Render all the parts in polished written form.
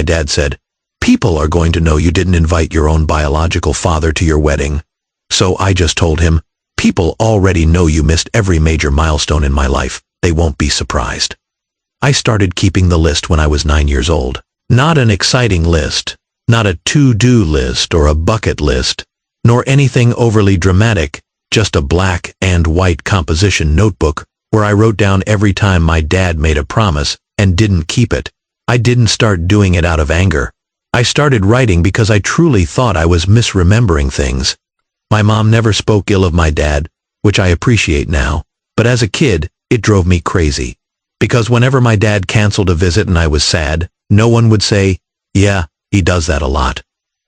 my dad said, "People are going to know you didn't invite your own biological father to your wedding." So I just told him, "People already know you missed every major milestone in my life. They won't be surprised." I started keeping the list when I was 9 years old. Not an exciting list, not a to-do list or a bucket list, nor anything overly dramatic, just a black and white composition notebook where I wrote down every time my dad made a promise and didn't keep it. I didn't start doing it out of anger. I started writing because I truly thought I was misremembering things. My mom never spoke ill of my dad, which I appreciate now, but as a kid, it drove me crazy. Because whenever my dad canceled a visit and I was sad, no one would say, "Yeah, he does that a lot."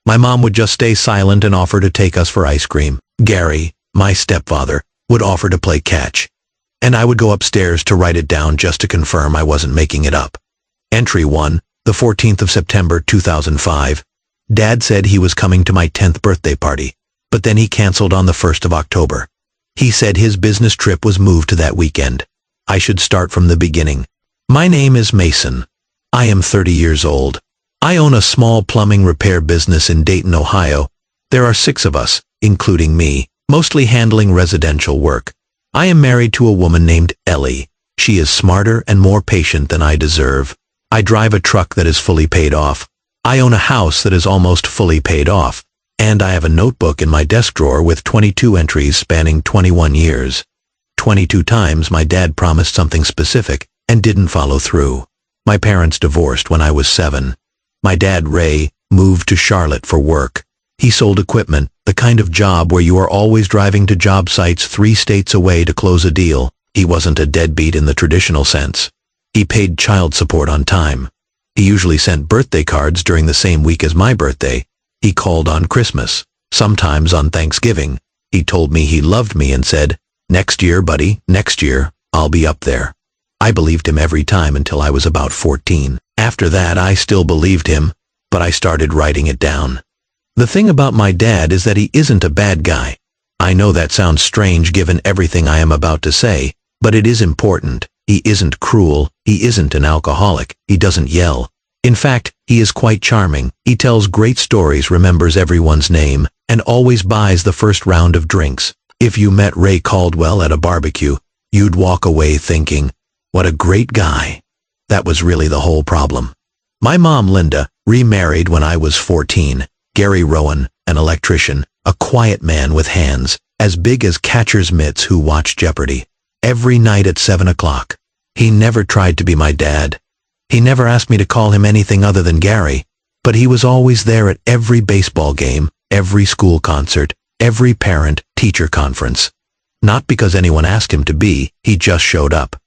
My mom would just stay silent and offer to take us for ice cream. Gary, my stepfather, would offer to play catch. And I would go upstairs to write it down just to confirm I wasn't making it up. Entry 1, the 14th of September 2005. Dad said he was coming to my 10th birthday party, but then he canceled on the 1st of October. He said his business trip was moved to that weekend. I should start from the beginning. My name is Mason. I am 30 years old. I own a small plumbing repair business in Dayton, Ohio. There are 6 of us, including me, mostly handling residential work. I am married to a woman named Ellie. She is smarter and more patient than I deserve. I drive a truck that is fully paid off. I own a house that is almost fully paid off. And I have a notebook in my desk drawer with 22 entries spanning 21 years. 22 times my dad promised something specific and didn't follow through. My parents divorced when I was 7. My dad, Ray, moved to Charlotte for work. He sold equipment, the kind of job where you are always driving to job sites 3 states away to close a deal. He wasn't a deadbeat in the traditional sense. He paid child support on time. He usually sent birthday cards during the same week as my birthday. He called on Christmas, sometimes on Thanksgiving. He told me he loved me and said, "Next year, buddy, next year, I'll be up there." I believed him every time until I was about 14. After that, I still believed him, but I started writing it down. The thing about my dad is that he isn't a bad guy. I know that sounds strange given everything I am about to say, but it is important. He isn't cruel. He isn't an alcoholic. He doesn't yell. In fact, he is quite charming. He tells great stories, remembers everyone's name, and always buys the first round of drinks. If you met Ray Caldwell at a barbecue, you'd walk away thinking, "What a great guy." That was really the whole problem. My mom, Linda, remarried when I was 14. Gary Rowan, an electrician, a quiet man with hands as big as catcher's mitts who watched Jeopardy every night at 7 o'clock. He never tried to be my dad. He never asked me to call him anything other than Gary, but he was always there at every baseball game, every school concert, every parent-teacher conference. Not because anyone asked him to be, he just showed up.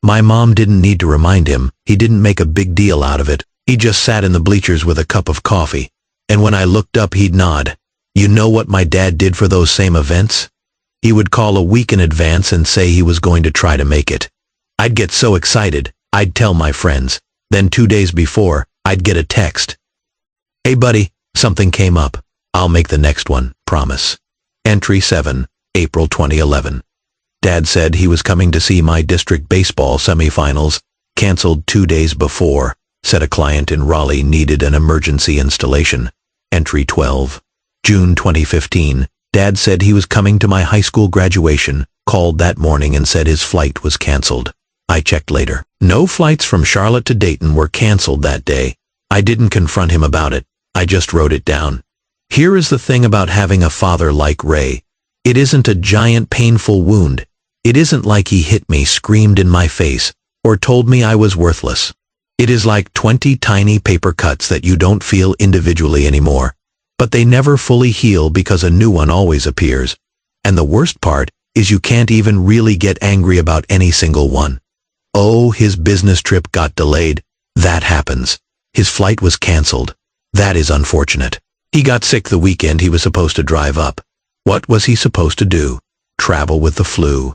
My mom didn't need to remind him. He didn't make a big deal out of it. He just sat in the bleachers with a cup of coffee. And when I looked up, he'd nod. You know what my dad did for those same events? He would call a week in advance and say he was going to try to make it. I'd get so excited, I'd tell my friends. Then 2 days before, I'd get a text. "Hey buddy, something came up. I'll make the next one, promise." Entry 7, April 2011. Dad said he was coming to see my district baseball semifinals, canceled 2 days before, said a client in Raleigh needed an emergency installation. Entry 12, June 2015. Dad said he was coming to my high school graduation, called that morning and said his flight was canceled. I checked later. No flights from Charlotte to Dayton were canceled that day. I didn't confront him about it. I just wrote it down. Here is the thing about having a father like Ray. It isn't a giant painful wound. It isn't like he hit me, screamed in my face, or told me I was worthless. It is like 20 tiny paper cuts that you don't feel individually anymore, but they never fully heal because a new one always appears. And the worst part is you can't even really get angry about any single one. Oh, his business trip got delayed. That happens. His flight was canceled. That is unfortunate. He got sick the weekend he was supposed to drive up. What was he supposed to do? Travel with the flu.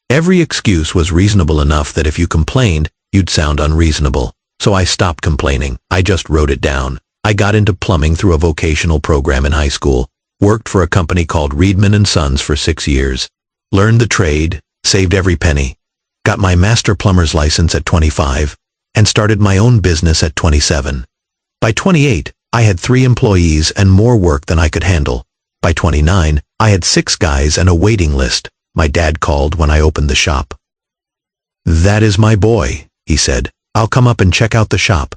Every excuse was reasonable enough that if you complained, you'd sound unreasonable. So I stopped complaining. I just wrote it down. I got into plumbing through a vocational program in high school. Worked for a company called Reedman & Sons for 6 years. Learned the trade, saved every penny. Got my master plumber's license at 25, and started my own business at 27. By 28, I had 3 employees and more work than I could handle. By 29, I had 6 guys and a waiting list. My dad called when I opened the shop. "That is my boy," he said. "I'll come up and check out the shop."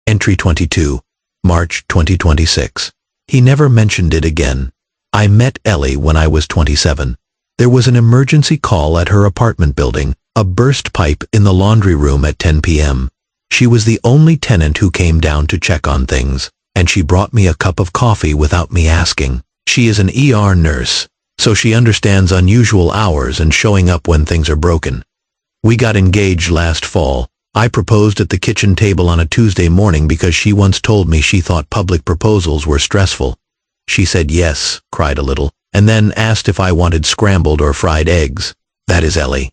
Entry 22, March 2026. He never mentioned it again. I met Ellie when I was 27. There was an emergency call at her apartment building, a burst pipe in the laundry room at 10 p.m. She was the only tenant who came down to check on things, and she brought me a cup of coffee without me asking. She is an ER nurse, so she understands unusual hours and showing up when things are broken. We got engaged last fall. I proposed at the kitchen table on a Tuesday morning because she once told me she thought public proposals were stressful. She said yes, cried a little, and then asked if I wanted scrambled or fried eggs. That is Ellie.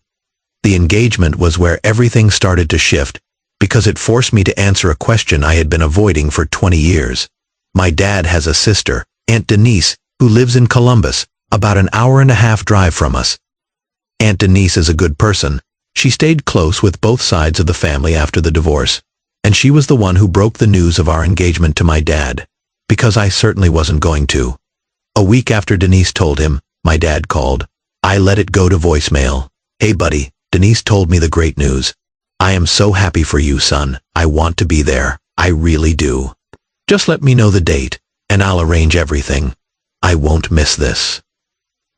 The engagement was where everything started to shift, because it forced me to answer a question I had been avoiding for 20 years. My dad has a sister, Aunt Denise, who lives in Columbus, about an hour-and-a-half drive from us. Aunt Denise is a good person. She stayed close with both sides of the family after the divorce, and she was the one who broke the news of our engagement to my dad, because I certainly wasn't going to. A week after Denise told him, my dad called. I let it go to voicemail. "Hey buddy, Denise told me the great news. I am so happy for you, son. I want to be there. I really do. Just let me know the date, and I'll arrange everything. I won't miss this."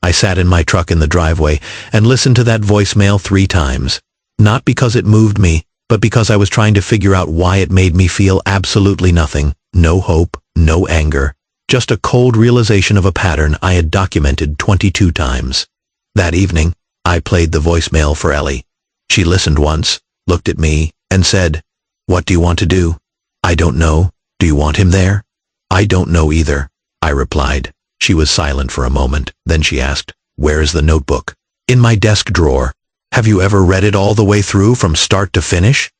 I sat in my truck in the driveway and listened to that voicemail 3 times. Not because it moved me, but because I was trying to figure out why it made me feel absolutely nothing. No hope, no anger. Just a cold realization of a pattern I had documented 22 times. That evening, I played the voicemail for Ellie. She listened once, looked at me, and said, "What do you want to do?" "I don't know. Do you want him there?" "I don't know either," I replied. She was silent for a moment. Then she asked, "Where is the notebook?" "In my desk drawer." "Have you ever read it all the way through from start to finish?"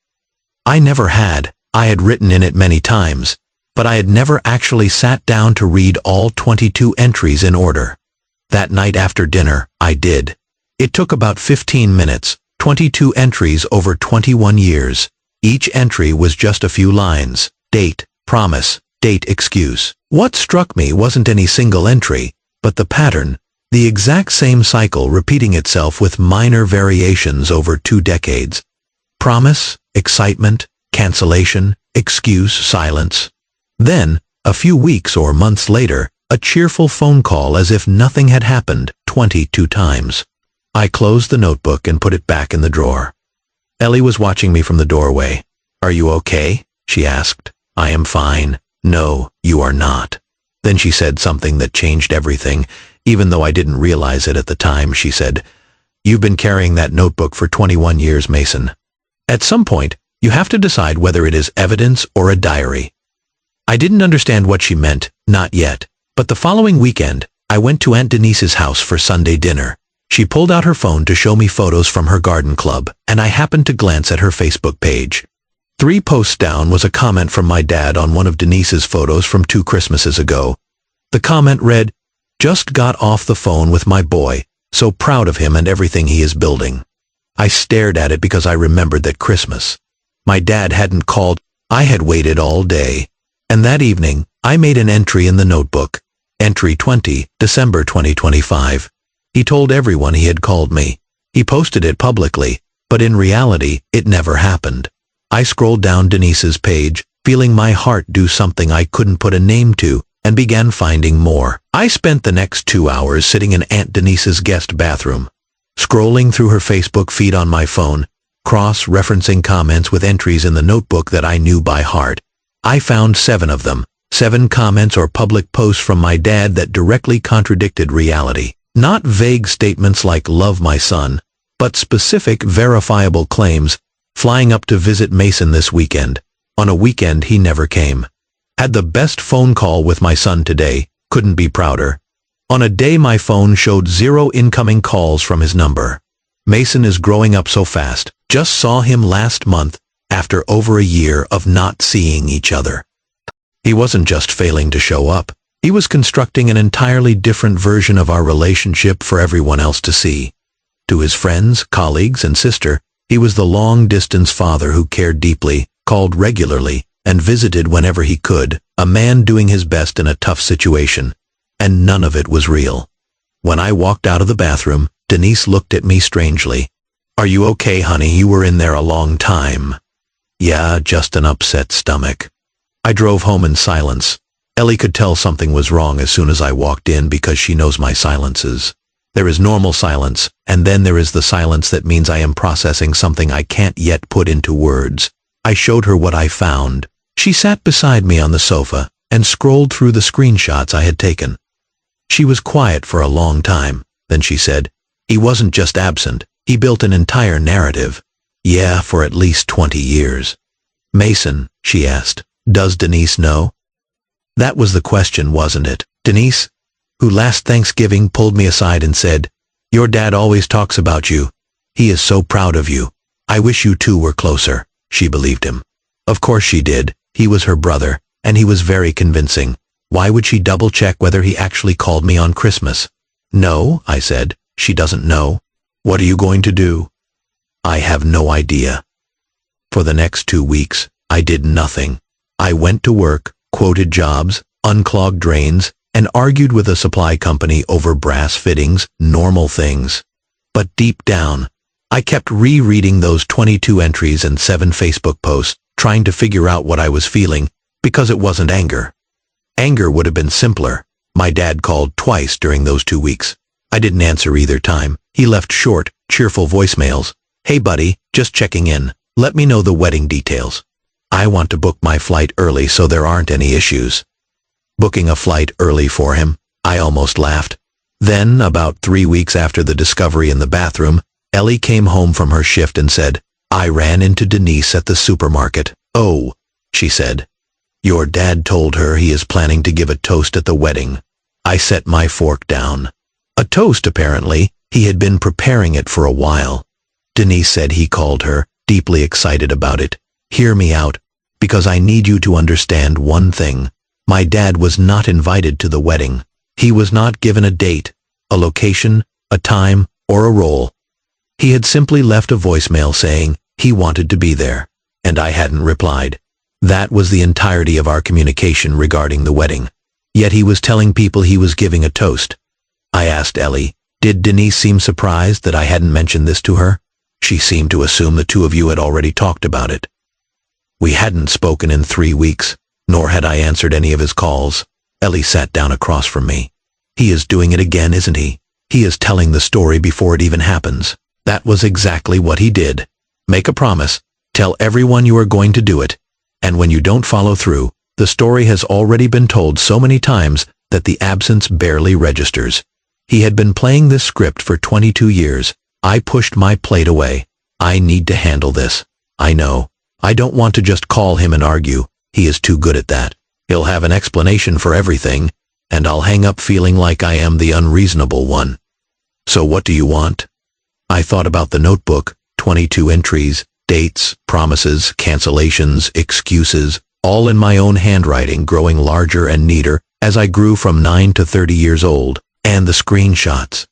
I never had. I had written in it many times, but I had never actually sat down to read all 22 entries in order. That night after dinner, I did. It took about 15 minutes, 22 entries over 21 years. Each entry was just a few lines. Date, promise, date, excuse. What struck me wasn't any single entry, but the pattern, the exact same cycle repeating itself with minor variations over 2 decades. Promise, excitement, cancellation, excuse, silence. Then, a few weeks or months later, a cheerful phone call as if nothing had happened, 22 times. I closed the notebook and put it back in the drawer. Ellie was watching me from the doorway. "Are you okay?" she asked. "I am fine." "No, you are not." Then she said something that changed everything, even though I didn't realize it at the time. She said, "You've been carrying that notebook for 21 years, Mason. At some point, you have to decide whether it is evidence or a diary." I didn't understand what she meant, not yet, but the following weekend, I went to Aunt Denise's house for Sunday dinner. She pulled out her phone to show me photos from her garden club, and I happened to glance at her Facebook page. 3 posts down was a comment from my dad on one of Denise's photos from 2 Christmases ago. The comment read, "Just got off the phone with my boy, so proud of him and everything he is building." I stared at it because I remembered that Christmas. My dad hadn't called. I had waited all day. And that evening, I made an entry in the notebook. Entry 20, December 2025. He told everyone he had called me. He posted it publicly, but in reality, it never happened. I scrolled down Denise's page, feeling my heart do something I couldn't put a name to, and began finding more. I spent the next 2 hours sitting in Aunt Denise's guest bathroom, scrolling through her Facebook feed on my phone, cross-referencing comments with entries in the notebook that I knew by heart. I found 7 of them, 7 comments or public posts from my dad that directly contradicted reality. Not vague statements like "love my son," but specific, verifiable claims. Flying up to visit Mason this weekend. On a weekend he never came. Had the best phone call with my son today. Couldn't be prouder. On a day my phone showed 0 incoming calls from his number. Mason is growing up so fast. Just saw him last month, after over a year of not seeing each other. He wasn't just failing to show up. He was constructing an entirely different version of our relationship for everyone else to see. To his friends, colleagues, and sister, he was the long-distance father who cared deeply, called regularly, and visited whenever he could, a man doing his best in a tough situation. And none of it was real. When I walked out of the bathroom, Denise looked at me strangely. "Are you okay, honey? You were in there a long time." "Yeah, just an upset stomach." I drove home in silence. Ellie could tell something was wrong as soon as I walked in because she knows my silences. There is normal silence, and then there is the silence that means I am processing something I can't yet put into words. I showed her what I found. She sat beside me on the sofa and scrolled through the screenshots I had taken. She was quiet for a long time. Then she said, "He wasn't just absent, he built an entire narrative. Yeah, for at least 20 years. Mason," she asked, "does Denise know?" That was the question, wasn't it? Denise, who last Thanksgiving pulled me aside and said, "Your dad always talks about you. He is so proud of you. I wish you two were closer." She believed him. Of course she did. He was her brother, and he was very convincing. Why would she double-check whether he actually called me on Christmas? "No," I said. "She doesn't know." "What are you going to do?" "I have no idea." For the next 2 weeks, I did nothing. I went to work, quoted jobs, unclogged drains, and argued with a supply company over brass fittings, normal things. But deep down, I kept rereading those 22 entries and 7 Facebook posts, trying to figure out what I was feeling, because it wasn't anger. Anger would have been simpler. My dad called twice during those 2 weeks. I didn't answer either time. He left short, cheerful voicemails. "Hey buddy, just checking in. Let me know the wedding details. I want to book my flight early so there aren't any issues." Booking a flight early for him? I almost laughed. Then, about 3 weeks after the discovery in the bathroom, Ellie came home from her shift and said, "I ran into Denise at the supermarket." "Oh," she said. "Your dad told her he is planning to give a toast at the wedding." I set my fork down. A toast, apparently. He had been preparing it for a while. Denise said he called her, deeply excited about it. "Hear me out, because I need you to understand one thing. My dad was not invited to the wedding. He was not given a date, a location, a time, or a role. He had simply left a voicemail saying he wanted to be there, and I hadn't replied. That was the entirety of our communication regarding the wedding. Yet he was telling people he was giving a toast. I asked Ellie, "Did Denise seem surprised that I hadn't mentioned this to her?" She seemed to assume the two of you had already talked about it. We hadn't spoken in 3 weeks, nor had I answered any of his calls. Ellie sat down across from me. "He is doing it again, isn't he? He is telling the story before it even happens." That was exactly what he did. Make a promise, tell everyone you are going to do it, and when you don't follow through, the story has already been told so many times that the absence barely registers. He had been playing this script for 22 years. I pushed my plate away. I need to handle this. I know. I don't want to just call him and argue. He is too good at that. He'll have an explanation for everything, and I'll hang up feeling like I am the unreasonable one. So what do you want? I thought about the notebook, 22 entries, dates, promises, cancellations, excuses, all in my own handwriting, growing larger and neater as I grew from 9 to 30 years old, and the screenshots.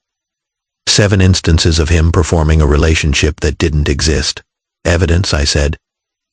7 instances of him performing a relationship that didn't exist. Evidence, I said.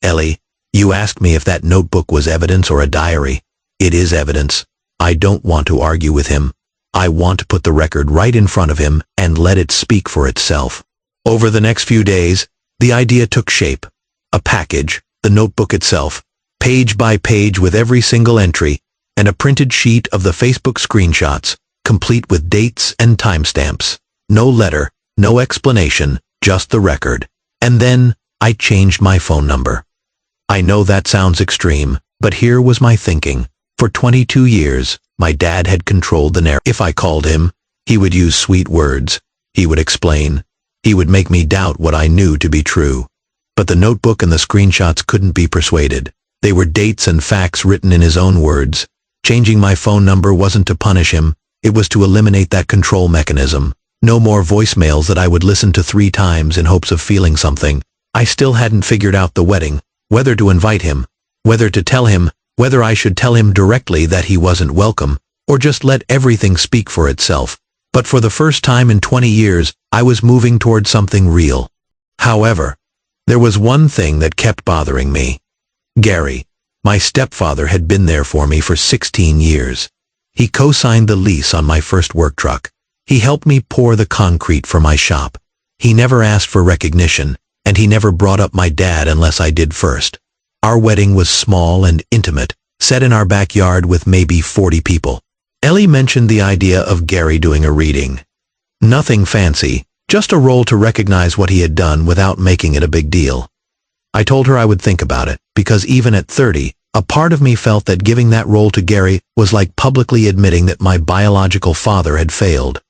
Ellie, you asked me if that notebook was evidence or a diary. It is evidence. I don't want to argue with him. I want to put the record right in front of him and let it speak for itself. Over the next few days, the idea took shape. A package, the notebook itself, page by page with every single entry, and a printed sheet of the Facebook screenshots, complete with dates and timestamps. No letter, no explanation, just the record. And then I changed my phone number. I know that sounds extreme, but here was my thinking. For 22 years, my dad had controlled the narrative. If I called him, he would use sweet words. He would explain. He would make me doubt what I knew to be true. But the notebook and the screenshots couldn't be persuaded. They were dates and facts written in his own words. Changing my phone number wasn't to punish him. It was to eliminate that control mechanism. No more voicemails that I would listen to 3 times in hopes of feeling something. I still hadn't figured out the wedding, whether to invite him, whether to tell him, whether I should tell him directly that he wasn't welcome, or just let everything speak for itself. But for the first time in 20 years, I was moving toward something real. However, there was one thing that kept bothering me. Gary, My stepfather had been there for me for 16 years. He co-signed the lease on my first work truck. He helped me pour the concrete for my shop. He never asked for recognition, and he never brought up my dad unless I did first. Our wedding was small and intimate, set in our backyard with maybe 40 people. Ellie mentioned the idea of Gary doing a reading. Nothing fancy, just a role to recognize what he had done without making it a big deal. I told her I would think about it, because even at 30, a part of me felt that giving that role to Gary was like publicly admitting that my biological father had failed.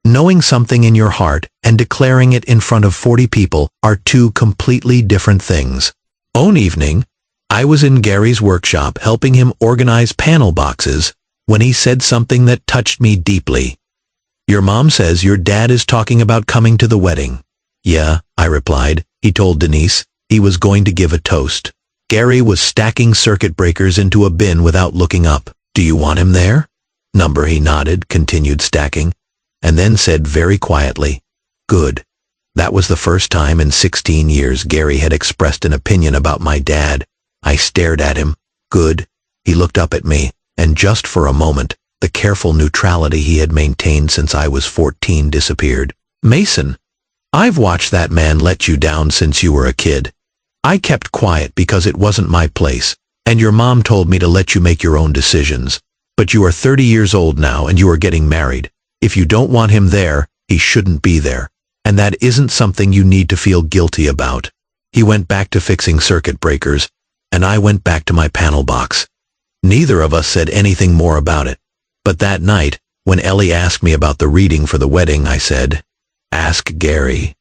Knowing something in your heart and declaring it in front of 40 people are two completely different things. One evening, I was in Gary's workshop helping him organize panel boxes when he said something that touched me deeply. "Your mom says your dad is talking about coming to the wedding." "Yeah," I replied. He told Denise he was going to give a toast. Gary was stacking circuit breakers into a bin without looking up. "Do you want him there?" "Number," he nodded, continued stacking, and then said very quietly, "Good." That was the first time in 16 years Gary had expressed an opinion about my dad. I stared at him. "Good." He looked up at me, and just for a moment, the careful neutrality he had maintained since I was 14 disappeared. "Mason, I've watched that man let you down since you were a kid. I kept quiet because it wasn't my place, and your mom told me to let you make your own decisions. But you are 30 years old now and you are getting married. If you don't want him there, he shouldn't be there. And that isn't something you need to feel guilty about." He went back to fixing circuit breakers, and I went back to my panel box. Neither of us said anything more about it. But that night, when Ellie asked me about the reading for the wedding, I said, "Ask Gary."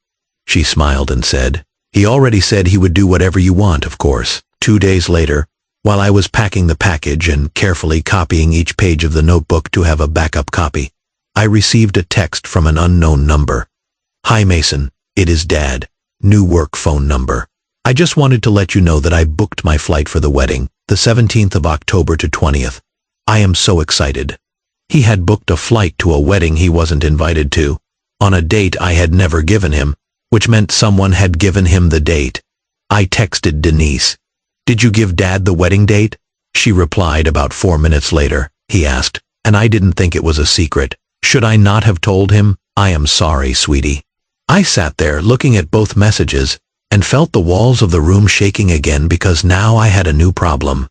She smiled and said, "He already said he would do whatever you want, of course." 2 days later, while I was packing the package and carefully copying each page of the notebook to have a backup copy, I received a text from an unknown number. "Hi Mason, it is Dad. New work phone number. I just wanted to let you know that I booked my flight for the wedding, the 17th of October to 20th. I am so excited." He had booked a flight to a wedding he wasn't invited to, on a date I had never given him, which meant someone had given him the date. I texted Denise, "Did you give Dad the wedding date?" She replied about 4 minutes later. "He asked, and I didn't think it was a secret. Should I not have told him? I am sorry, sweetie." I sat there looking at both messages and felt the walls of the room shaking again because now I had a new problem.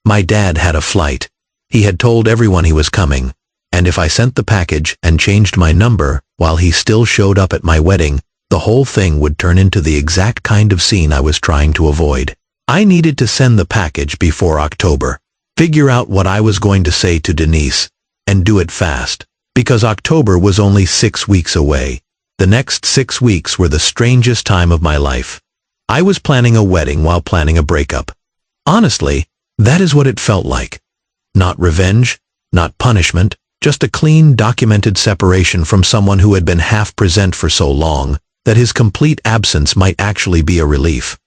My dad had a flight. He had told everyone he was coming, and if I sent the package and changed my number while he still showed up at my wedding, the whole thing would turn into the exact kind of scene I was trying to avoid. I needed to send the package before October, figure out what I was going to say to Denise, and do it fast, because October was only 6 weeks away. The next 6 weeks were the strangest time of my life. I was planning a wedding while planning a breakup. Honestly, that is what it felt like. Not revenge, not punishment, just a clean, documented separation from someone who had been half present for so long that his complete absence might actually be a relief.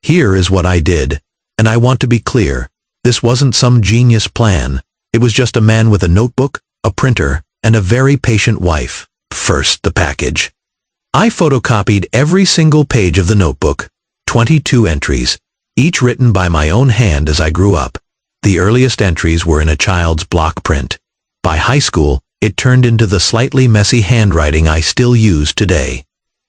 Here is what I did, and I want to be clear, this wasn't some genius plan. It was just a man with a notebook, a printer, and a very patient wife. First, the package. I photocopied every single page of the notebook, 22 entries, each written by my own hand as I grew up. The earliest entries were in a child's block print. By high school, it turned into the slightly messy handwriting I still use today.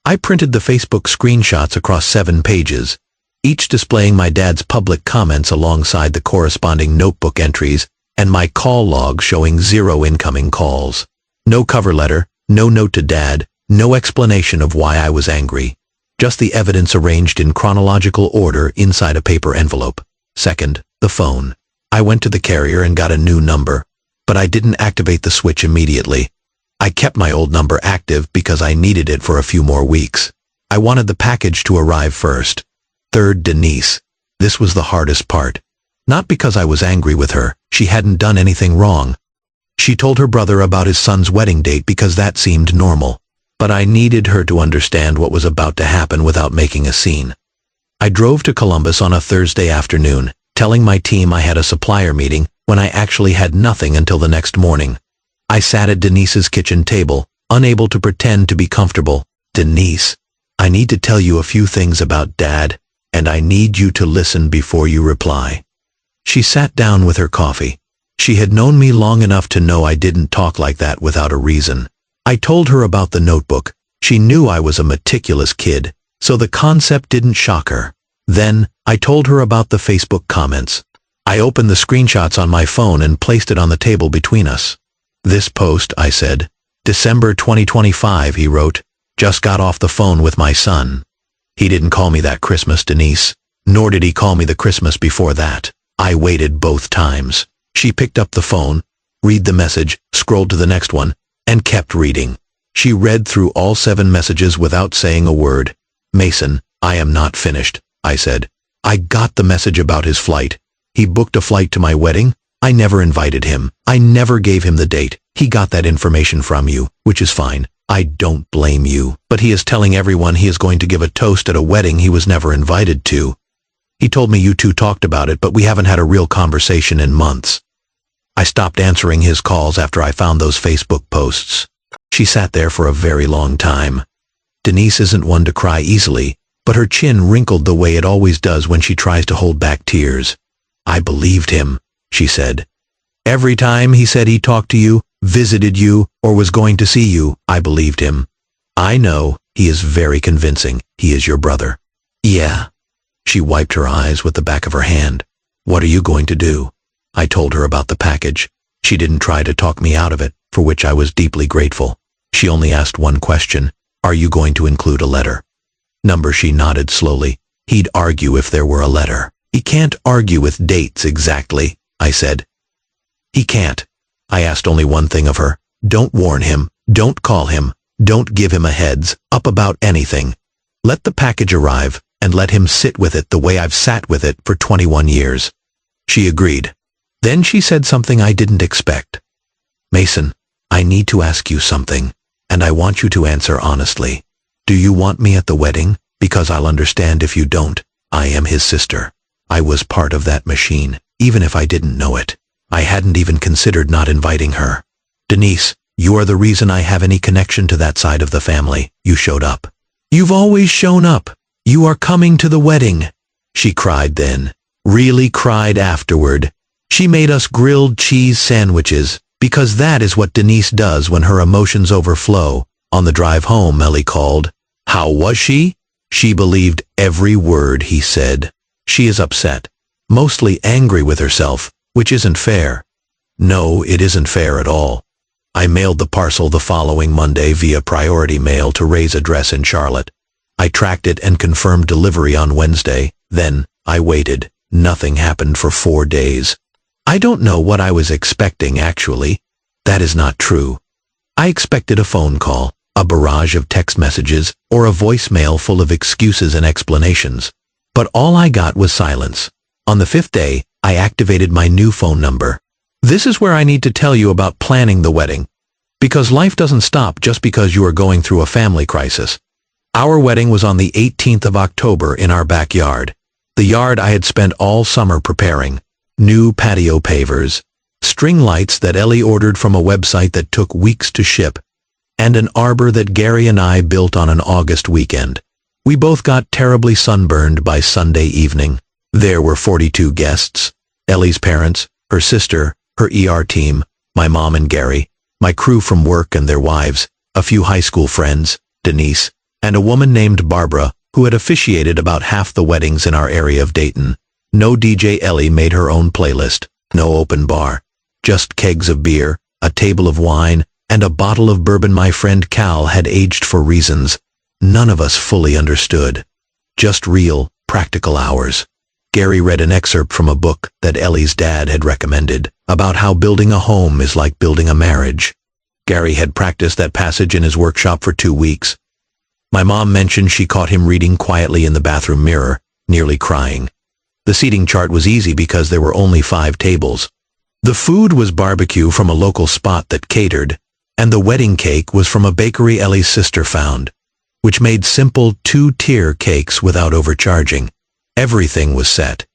I printed the Facebook screenshots across 7 pages, each displaying my dad's public comments alongside the corresponding notebook entries and my call log showing 0 incoming calls. No cover letter, no note to Dad, no explanation of why I was angry. Just the evidence arranged in chronological order inside a paper envelope. Second, the phone. I went to the carrier and got a new number, but I didn't activate the switch immediately. I kept my old number active because I needed it for a few more weeks. I wanted the package to arrive first. Third, Denise. This was the hardest part. Not because I was angry with her. She hadn't done anything wrong. She told her brother about his son's wedding date because that seemed normal. But I needed her to understand what was about to happen without making a scene. I drove to Columbus on a Thursday afternoon, telling my team I had a supplier meeting when I actually had nothing until the next morning. I sat at Denise's kitchen table, unable to pretend to be comfortable. "Denise, I need to tell you a few things about Dad, and I need you to listen before you reply." She sat down with her coffee. She had known me long enough to know I didn't talk like that without a reason. I told her about the notebook. She knew I was a meticulous kid, so the concept didn't shock her. Then, I told her about the Facebook comments. I opened the screenshots on my phone and placed it on the table between us. "This post," I said. "December 2025, he wrote. "Just got off the phone with my son." He didn't call me that Christmas, Denise. Nor did he call me the Christmas before that. I waited both times. She picked up the phone, read the message, scrolled to the next one, and kept reading. She read through all 7 messages without saying a word. "Mason, I am not finished," I said. "I got the message about his flight. He booked a flight to my wedding. I never invited him. I never gave him the date. He got that information from you, which is fine. I don't blame you. But he is telling everyone he is going to give a toast at a wedding he was never invited to. He told me you two talked about it, but we haven't had a real conversation in months." I stopped answering his calls after I found those Facebook posts. She sat there for a very long time. Denise isn't one to cry easily, but her chin wrinkled the way it always does when she tries to hold back tears. "I believed him," she said. "Every time he said he talked to you, visited you, or was going to see you, I believed him. I know, he is very convincing. He is your brother." "Yeah." She wiped her eyes with the back of her hand. "What are you going to do?" I told her about the package. She didn't try to talk me out of it, for which I was deeply grateful. She only asked one question: "Are you going to include a letter?" She nodded slowly. "He'd argue if there were a letter. He can't argue with dates exactly," I said. "He can't." I asked only one thing of her. Don't warn him. Don't call him. Don't give him a heads up about anything. Let the package arrive, and let him sit with it the way I've sat with it for 21 years. She agreed. Then she said something I didn't expect. "Mason, I need to ask you something, and I want you to answer honestly. Do you want me at the wedding? Because I'll understand if you don't. I am his sister. I was part of that machine, even if I didn't know it. I hadn't even considered not inviting her. Denise, you are the reason I have any connection to that side of the family. You showed up. You've always shown up. You are coming to the wedding." She cried then, really cried afterward. She made us grilled cheese sandwiches, because that is what Denise does when her emotions overflow. On the drive home, Ellie called. "How was she?" She believed every word he said. She is upset, mostly angry with herself, which isn't fair. No, it isn't fair at all. I mailed the parcel the following Monday via priority mail to Ray's address in Charlotte. I tracked it and confirmed delivery on Wednesday. Then, I waited. Nothing happened for 4 days. I don't know what I was expecting, actually. That is not true. I expected a phone call, a barrage of text messages, or a voicemail full of excuses and explanations. But all I got was silence. On the 5th day, I activated my new phone number. This is where I need to tell you about planning the wedding. Because life doesn't stop just because you are going through a family crisis. Our wedding was on the 18th of October in our backyard. The yard I had spent all summer preparing. New patio pavers, string lights that Ellie ordered from a website that took weeks to ship, and an arbor that Gary and I built on an August weekend. We both got terribly sunburned by Sunday evening. There were 42 guests: Ellie's parents, her sister, her ER team, my mom and Gary, my crew from work and their wives, a few high school friends, Denise, and a woman named Barbara, who had officiated about half the weddings in our area of Dayton. No DJ. Ellie made her own playlist. No open bar. Just kegs of beer, a table of wine, and a bottle of bourbon my friend Cal had aged for reasons none of us fully understood. Just real, practical hours. Gary read an excerpt from a book that Ellie's dad had recommended about how building a home is like building a marriage. Gary had practiced that passage in his workshop for 2 weeks. My mom mentioned she caught him reading quietly in the bathroom mirror, nearly crying. The seating chart was easy because there were only 5 tables. The food was barbecue from a local spot that catered, and the wedding cake was from a bakery Ellie's sister found, which made simple 2-tier cakes without overcharging. Everything was set.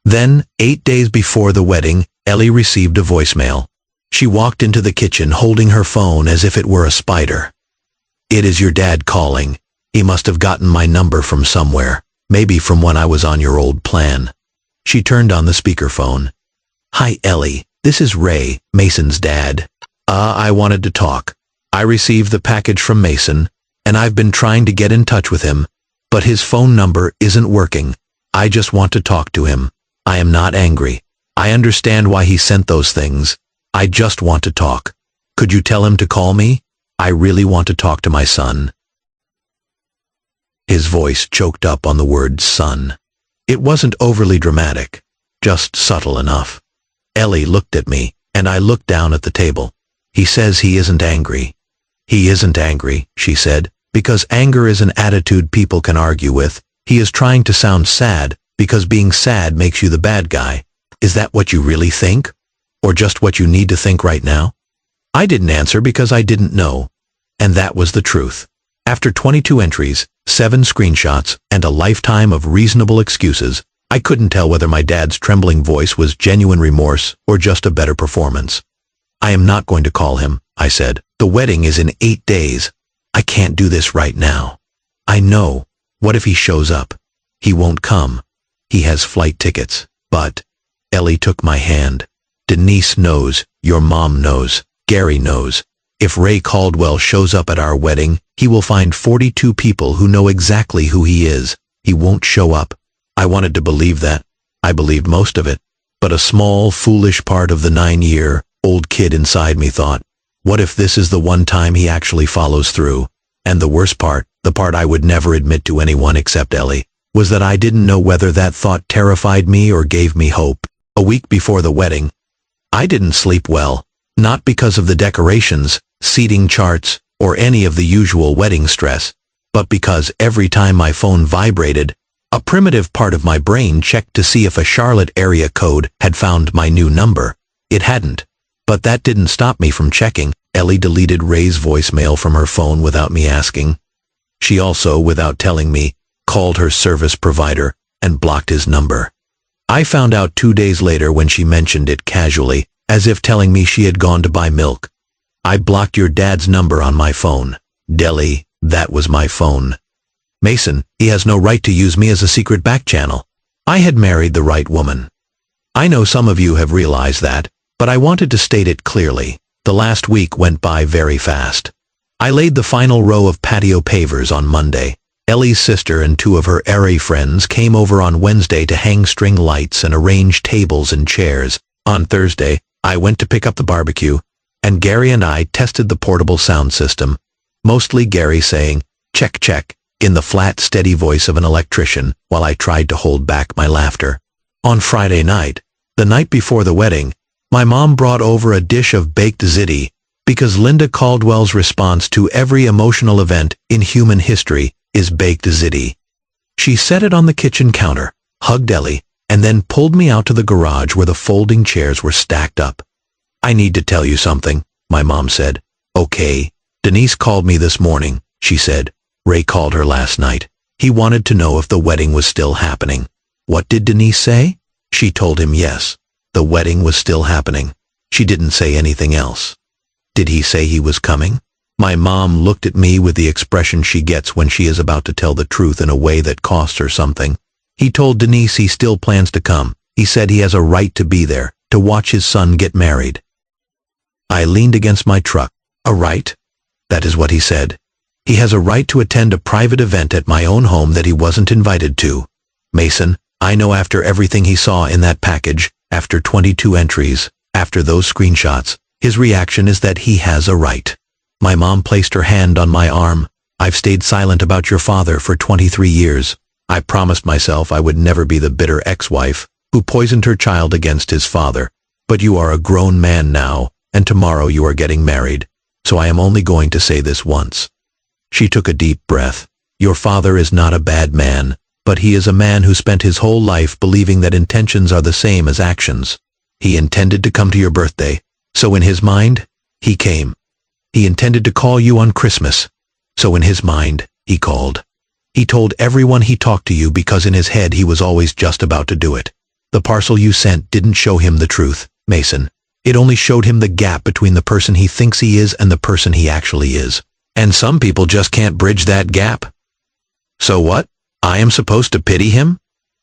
Then, 8 days before the wedding, Ellie received a voicemail. She walked into the kitchen holding her phone as if it were a spider. "It is your dad calling. He must have gotten my number from somewhere, maybe from when I was on your old plan." She turned on the speakerphone. Hi Ellie, this is Ray, Mason's dad. I wanted to talk. I received the package from Mason, and I've been trying to get in touch with him, but his phone number isn't working. I just want to talk to him. I am not angry. I understand why he sent those things. I just want to talk. Could you tell him to call me? I really want to talk to my son. His voice choked up on the word son. It wasn't overly dramatic, just subtle enough. Ellie looked at me, and I looked down at the table. He says he isn't angry. He isn't angry, she said, because anger is an attitude people can argue with. He is trying to sound sad, because being sad makes you the bad guy. Is that what you really think? Or just what you need to think right now? I didn't answer because I didn't know. And that was the truth. After 22 entries, 7 screenshots, and a lifetime of reasonable excuses, I couldn't tell whether my dad's trembling voice was genuine remorse or just a better performance. I am not going to call him, I said. The wedding is in 8 days. I can't do this right now. I know. What if he shows up? He won't come. He has flight tickets. But Ellie took my hand. Denise knows. Your mom knows. Gary knows. If Ray Caldwell shows up at our wedding, he will find 42 people who know exactly who he is. He won't show up. I wanted to believe that. I believed most of it. But a small, foolish part of the 9-year-old kid inside me thought, what if this is the one time he actually follows through? And the worst part, the part I would never admit to anyone except Ellie, was that I didn't know whether that thought terrified me or gave me hope. A week before the wedding, I didn't sleep well. Not because of the decorations, seating charts, or any of the usual wedding stress, but because every time my phone vibrated, a primitive part of my brain checked to see if a Charlotte area code had found my new number. It hadn't. But that didn't stop me from checking. Ellie deleted Ray's voicemail from her phone without me asking. She also, without telling me, called her service provider and blocked his number. I found out 2 days later when she mentioned it casually, as if telling me she had gone to buy milk. I blocked your dad's number on my phone. Deli, that was my phone. Mason, he has no right to use me as a secret back channel. I had married the right woman. I know some of you have realized that, but I wanted to state it clearly. The last week went by very fast. I laid the final row of patio pavers on Monday. Ellie's sister and 2 of her area friends came over on Wednesday to hang string lights and arrange tables and chairs. On Thursday, I went to pick up the barbecue, and Gary and I tested the portable sound system, mostly Gary saying, check, check, in the flat, steady voice of an electrician, while I tried to hold back my laughter. On Friday night, the night before the wedding, my mom brought over a dish of baked ziti, because Linda Caldwell's response to every emotional event in human history is baked ziti. She set it on the kitchen counter, hugged Ellie, and then pulled me out to the garage where the folding chairs were stacked up. I need to tell you something, my mom said. Okay. Denise called me this morning, she said. Ray called her last night. He wanted to know if the wedding was still happening. What did Denise say? She told him yes. The wedding was still happening. She didn't say anything else. Did he say he was coming? My mom looked at me with the expression she gets when she is about to tell the truth in a way that costs her something. He told Denise he still plans to come. He said he has a right to be there, to watch his son get married. I leaned against my truck. A right? That is what he said. He has a right to attend a private event at my own home that he wasn't invited to. Mason, I know after everything he saw in that package, after 22 entries, after those screenshots, his reaction is that he has a right. My mom placed her hand on my arm. I've stayed silent about your father for 23 years. I promised myself I would never be the bitter ex-wife who poisoned her child against his father. But you are a grown man now, and tomorrow you are getting married. So I am only going to say this once. She took a deep breath. Your father is not a bad man, but he is a man who spent his whole life believing that intentions are the same as actions. He intended to come to your birthday, so in his mind, he came. He intended to call you on Christmas, so in his mind, he called. He told everyone he talked to you because in his head he was always just about to do it. The parcel you sent didn't show him the truth, Mason. It only showed him the gap between the person he thinks he is and the person he actually is. And some people just can't bridge that gap. So what? I am supposed to pity him?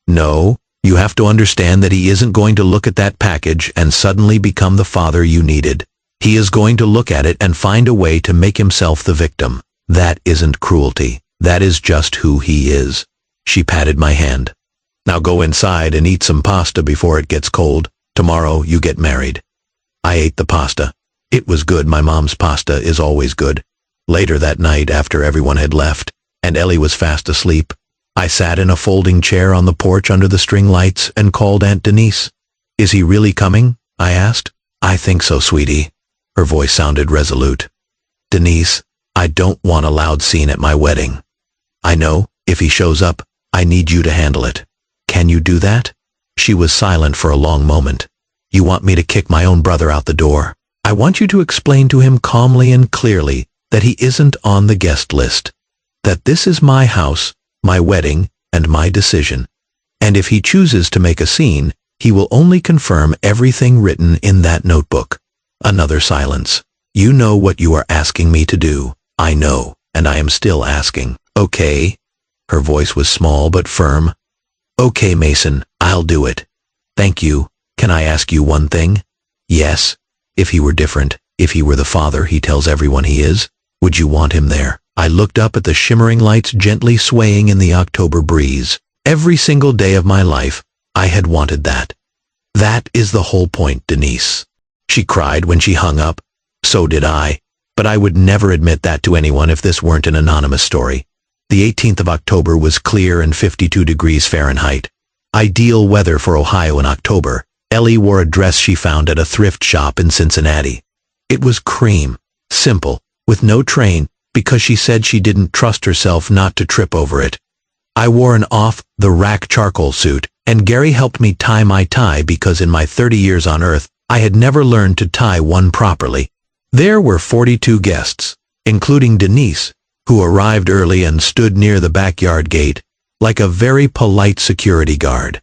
No, You have to understand that he isn't going to look at that package and suddenly become the father you needed. He is going to look at it and find a way to make himself the victim. That isn't cruelty. That is just who he is. She patted my hand. Now go inside and eat some pasta before it gets cold. Tomorrow you get married. I ate the pasta. It was good. My mom's pasta is always good. Later that night, after everyone had left, and Ellie was fast asleep, I sat in a folding chair on the porch under the string lights and called Aunt Denise. Is he really coming? I asked. I think so, sweetie. Her voice sounded resolute. Denise, I don't want a loud scene at my wedding. I know, if he shows up, I need you to handle it. Can you do that? She was silent for a long moment. You want me to kick my own brother out the door? I want you to explain to him calmly and clearly that he isn't on the guest list. That this is my house, my wedding, and my decision. And if he chooses to make a scene, he will only confirm everything written in that notebook. Another silence. You know what you are asking me to do. I know, and I am still asking. Okay. Her voice was small but firm. Okay, Mason, I'll do it. Thank you. Can I ask you one thing? Yes. If he were different, if he were the father he tells everyone he is, would you want him there? I looked up at the shimmering lights gently swaying in the October breeze. Every single day of my life, I had wanted that. That is the whole point, Denise. She cried when she hung up. So did I. But I would never admit that to anyone if this weren't an anonymous story. The 18th of October was clear and 52 degrees Fahrenheit. Ideal weather for Ohio in October. Ellie wore a dress she found at a thrift shop in Cincinnati. It was cream, simple, with no train, because she said she didn't trust herself not to trip over it. I wore an off-the-rack charcoal suit, and Gary helped me tie my tie because in my 30 years on Earth, I had never learned to tie one properly. There were 42 guests, including Denise, who arrived early and stood near the backyard gate, like a very polite security guard.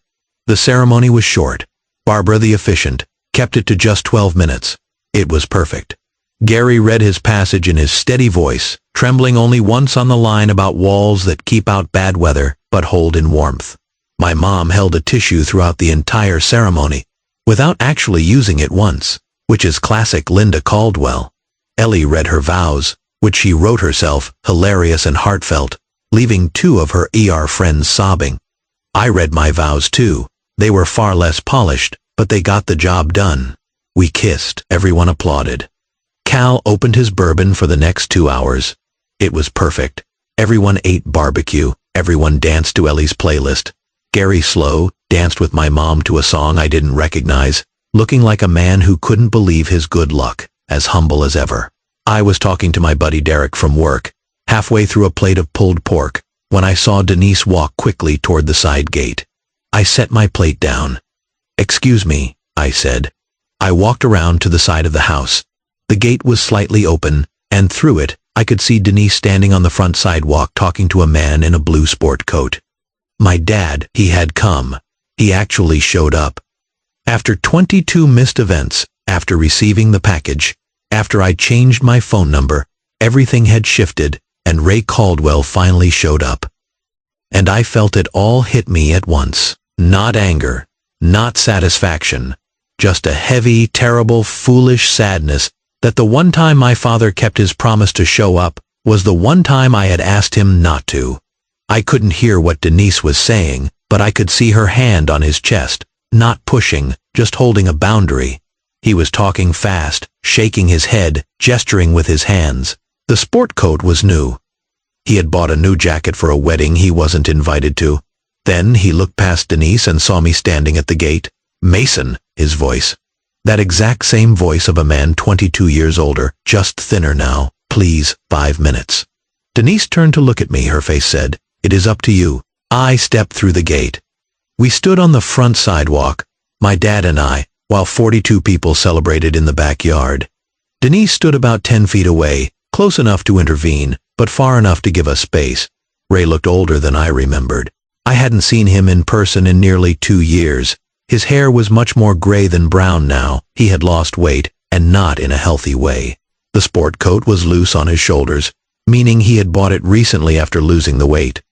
The ceremony was short. Barbara, the officiant, kept it to just 12 minutes. It was perfect. Gary read his passage in his steady voice, trembling only once on the line about walls that keep out bad weather but hold in warmth. My mom held a tissue throughout the entire ceremony, without actually using it once, which is classic Linda Caldwell. Ellie read her vows, which she wrote herself, hilarious and heartfelt, leaving 2 of her ER friends sobbing. I read my vows too. They were far less polished, but they got the job done. We kissed. Everyone applauded. Cal opened his bourbon for the next 2 hours. It was perfect. Everyone ate barbecue. Everyone danced to Ellie's playlist. Gary Slow danced with my mom to a song I didn't recognize, looking like a man who couldn't believe his good luck, as humble as ever. I was talking to my buddy Derek from work, halfway through a plate of pulled pork, when I saw Denise walk quickly toward the side gate. I set my plate down. Excuse me, I said. I walked around to the side of the house. The gate was slightly open, and through it, I could see Denise standing on the front sidewalk talking to a man in a blue sport coat. My dad, he had come. He actually showed up. After 22 missed events, after receiving the package, after I changed my phone number, everything had shifted, and Ray Caldwell finally showed up. And I felt it all hit me at once. Not anger, not satisfaction, just a heavy, terrible, foolish sadness that the one time my father kept his promise to show up was the one time I had asked him not to. I couldn't hear what Denise was saying, but I could see her hand on his chest, not pushing, just holding a boundary. He was talking fast, shaking his head, gesturing with his hands. The sport coat was new. He had bought a new jacket for a wedding he wasn't invited to. Then he looked past Denise and saw me standing at the gate. Mason, his voice. That exact same voice of a man 22 years older, just thinner now. Please, 5 minutes. Denise turned to look at me, her face said, "It is up to you." I stepped through the gate. We stood on the front sidewalk, my dad and I, while 42 people celebrated in the backyard. Denise stood about 10 feet away, close enough to intervene, but far enough to give us space. Ray looked older than I remembered. I hadn't seen him in person in nearly 2 years. His hair was much more gray than brown now. He had lost weight, and not in a healthy way. The sport coat was loose on his shoulders, meaning he had bought it recently after losing the weight.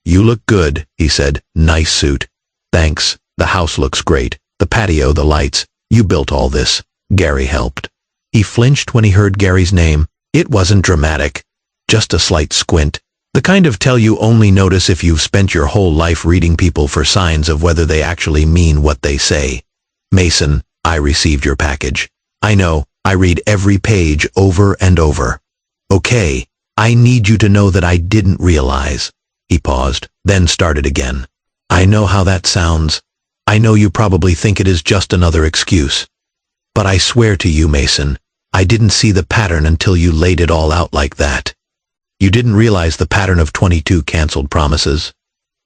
"You look good," he said. "Nice suit." "Thanks," The house looks great. The patio, the lights. You built all this. Gary helped. He flinched when he heard Gary's name. It wasn't dramatic. Just a slight squint. The kind of tell you only notice if you've spent your whole life reading people for signs of whether they actually mean what they say. Mason, I received your package. I know, I read every page over and over. Okay, I need you to know that I didn't realize. He paused, then started again. I know how that sounds. I know you probably think it is just another excuse. But I swear to you, Mason, I didn't see the pattern until you laid it all out like that. You didn't realize the pattern of 22 canceled promises.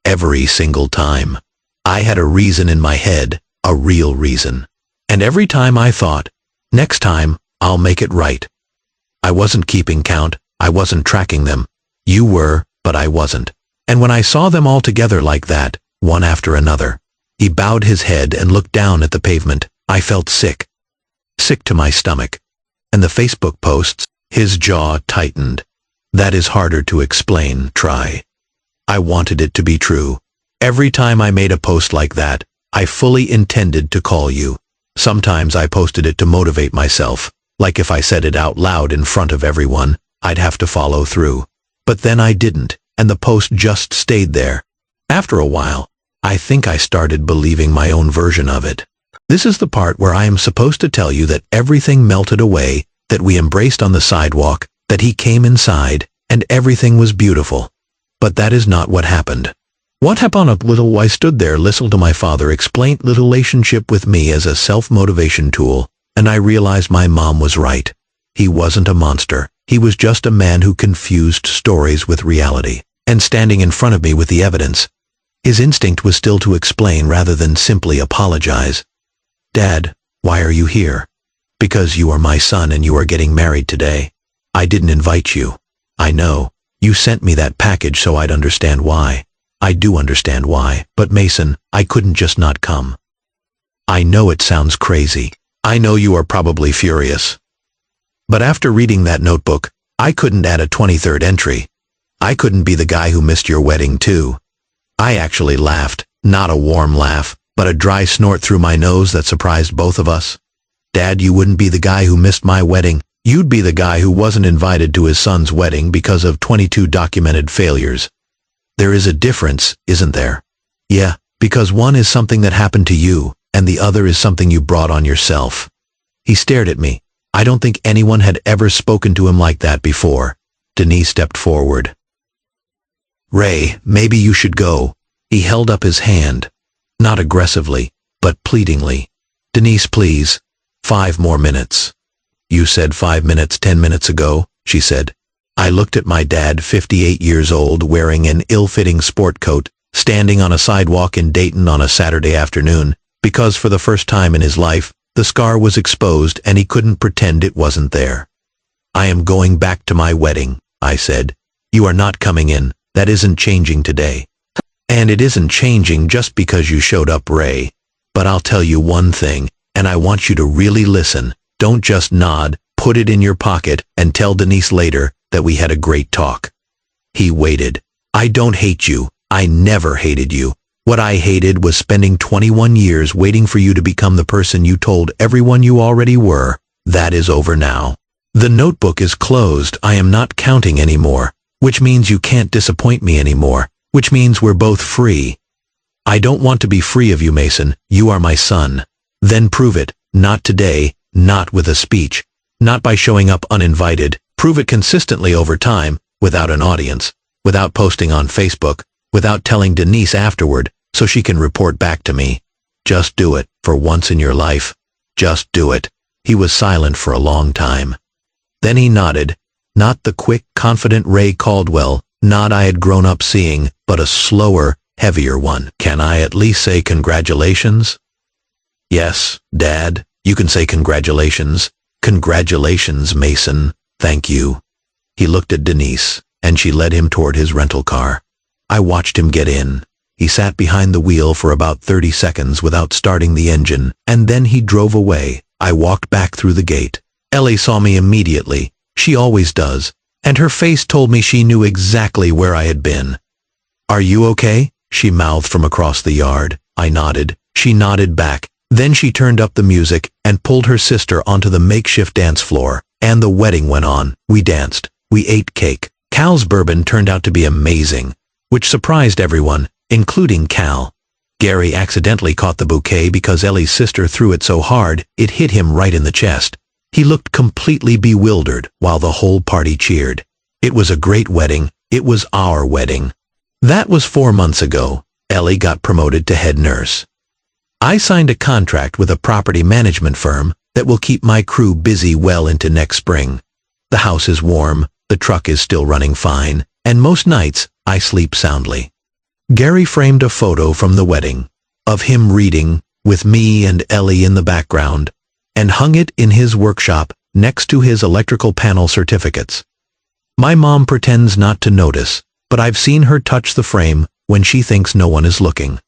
Every single time. I had a reason in my head, a real reason. And every time I thought, next time, I'll make it right. I wasn't keeping count, I wasn't tracking them. You were, but I wasn't. And when I saw them all together like that, one after another, he bowed his head and looked down at the pavement. I felt sick. Sick to my stomach. And the Facebook posts, his jaw tightened. That is harder to explain, try. I wanted it to be true. Every time I made a post like that, I fully intended to call you. Sometimes I posted it to motivate myself, like if I said it out loud in front of everyone, I'd have to follow through. But then I didn't, and the post just stayed there. After a while, I think I started believing my own version of it. This is the part where I am supposed to tell you that everything melted away, that we embraced on the sidewalk, that he came inside, and everything was beautiful. But that is not what happened. What happened? A little I stood there, listened to my father explain the relationship with me as a self-motivation tool, and I realized my mom was right. He wasn't a monster. He was just a man who confused stories with reality. And standing in front of me with the evidence, his instinct was still to explain rather than simply apologize. Dad, why are you here? Because you are my son and you are getting married today. I didn't invite you. I know. You sent me that package so I'd understand why. I do understand why, but Mason, I couldn't just not come. I know it sounds crazy. I know you are probably furious. But after reading that notebook, I couldn't add a 23rd entry. I couldn't be the guy who missed your wedding too. I actually laughed, not a warm laugh, but a dry snort through my nose that surprised both of us. Dad, you wouldn't be the guy who missed my wedding. You'd be the guy who wasn't invited to his son's wedding because of 22 documented failures. There is a difference, isn't there? Yeah, because one is something that happened to you, and the other is something you brought on yourself. He stared at me. I don't think anyone had ever spoken to him like that before. Denise stepped forward. Ray, maybe you should go. He held up his hand. Not aggressively, but pleadingly. Denise, please. 5 more minutes. You said 5 minutes 10 minutes ago, she said. I looked at my dad, 58 years old, wearing an ill-fitting sport coat, standing on a sidewalk in Dayton on a Saturday afternoon, because for the first time in his life, the scar was exposed and he couldn't pretend it wasn't there. I am going back to my wedding, I said. You are not coming in. That isn't changing today. And it isn't changing just because you showed up, Ray. But I'll tell you one thing, and I want you to really listen. Don't just nod, put it in your pocket, and tell Denise later that we had a great talk. He waited. I don't hate you. I never hated you. What I hated was spending 21 years waiting for you to become the person you told everyone you already were. That is over now. The notebook is closed. I am not counting anymore, which means you can't disappoint me anymore, which means we're both free. I don't want to be free of you, Mason. You are my son. Then prove it. Not today, not with a speech, not by showing up uninvited. Prove it consistently over time, without an audience, without posting on Facebook, without telling Denise afterward so she can report back to me. Just do it, for once in your life. Just do it. He was silent for a long time. Then he nodded, not the quick, confident Ray Caldwell nod I had grown up seeing, but a slower, heavier one. Can I at least say congratulations? Yes, Dad, you can say congratulations. Congratulations, Mason. Thank you. He looked at Denise, and she led him toward his rental car. I watched him get in. He sat behind the wheel for about 30 seconds without starting the engine, and then he drove away. I walked back through the gate. Ellie saw me immediately. She always does, and her face told me she knew exactly where I had been. Are you okay? She mouthed from across the yard. I nodded. She nodded back. Then she turned up the music and pulled her sister onto the makeshift dance floor, and the wedding went on. We danced. We ate cake. Cal's bourbon turned out to be amazing, which surprised everyone, including Cal. Gary accidentally caught the bouquet because Ellie's sister threw it so hard it hit him right in the chest. He looked completely bewildered while the whole party cheered. It was a great wedding. It was our wedding. That was 4 months ago. Ellie got promoted to head nurse. I signed a contract with a property management firm that will keep my crew busy well into next spring. The house is warm, the truck is still running fine, and most nights I sleep soundly. Gary framed a photo from the wedding of him reading, with me and Ellie in the background, and hung it in his workshop next to his electrical panel certificates. My mom pretends not to notice, but I've seen her touch the frame when she thinks no one is looking.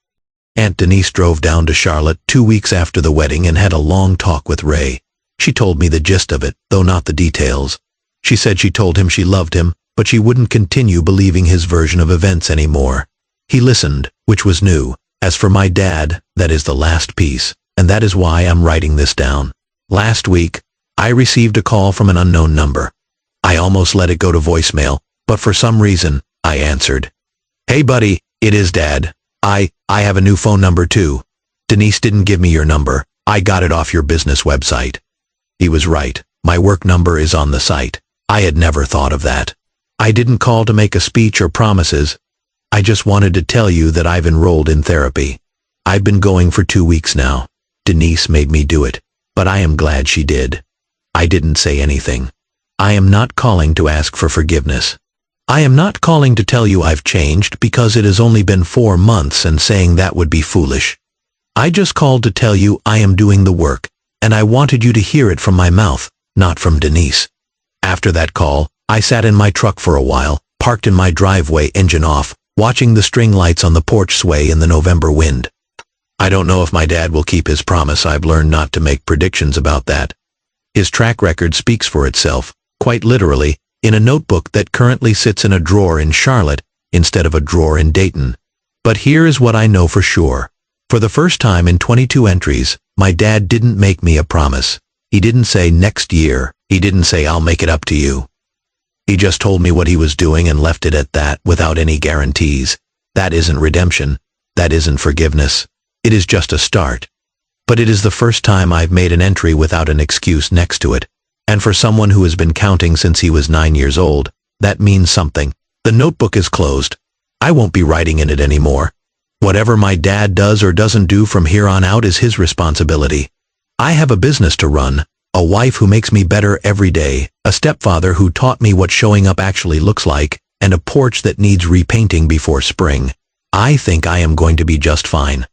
Aunt Denise drove down to Charlotte 2 weeks after the wedding and had a long talk with Ray. She told me the gist of it, though not the details. She said she told him she loved him, but she wouldn't continue believing his version of events anymore. He listened, which was new. As for my dad, that is the last piece, and that is why I'm writing this down. Last week, I received a call from an unknown number. I almost let it go to voicemail, but for some reason, I answered. "Hey buddy, it is Dad. I have a new phone number too. Denise didn't give me your number. I got it off your business website." He was right. My work number is on the site. I had never thought of that. I didn't call to make a speech or promises. I just wanted to tell you that I've enrolled in therapy. I've been going for 2 weeks now. Denise made me do it, but I am glad she did. I didn't say anything. I am not calling to ask for forgiveness. I am not calling to tell you I've changed because it has only been 4 months and saying that would be foolish. I just called to tell you I am doing the work, and I wanted you to hear it from my mouth, not from Denise. After that call, I sat in my truck for a while, parked in my driveway, engine off, watching the string lights on the porch sway in the November wind. I don't know if my dad will keep his promise. I've learned not to make predictions about that. His track record speaks for itself, quite literally, in a notebook that currently sits in a drawer in Charlotte instead of a drawer in Dayton. But here is what I know for sure. For the first time in 22 entries, my dad didn't make me a promise. He didn't say next year. He didn't say I'll make it up to you. He just told me what he was doing and left it at that without any guarantees. That isn't redemption. That isn't forgiveness. It is just a start. But it is the first time I've made an entry without an excuse next to it. And for someone who has been counting since he was 9 years old, that means something. The notebook is closed. I won't be writing in it anymore. Whatever my dad does or doesn't do from here on out is his responsibility. I have a business to run, a wife who makes me better every day, a stepfather who taught me what showing up actually looks like, and a porch that needs repainting before spring. I think I am going to be just fine.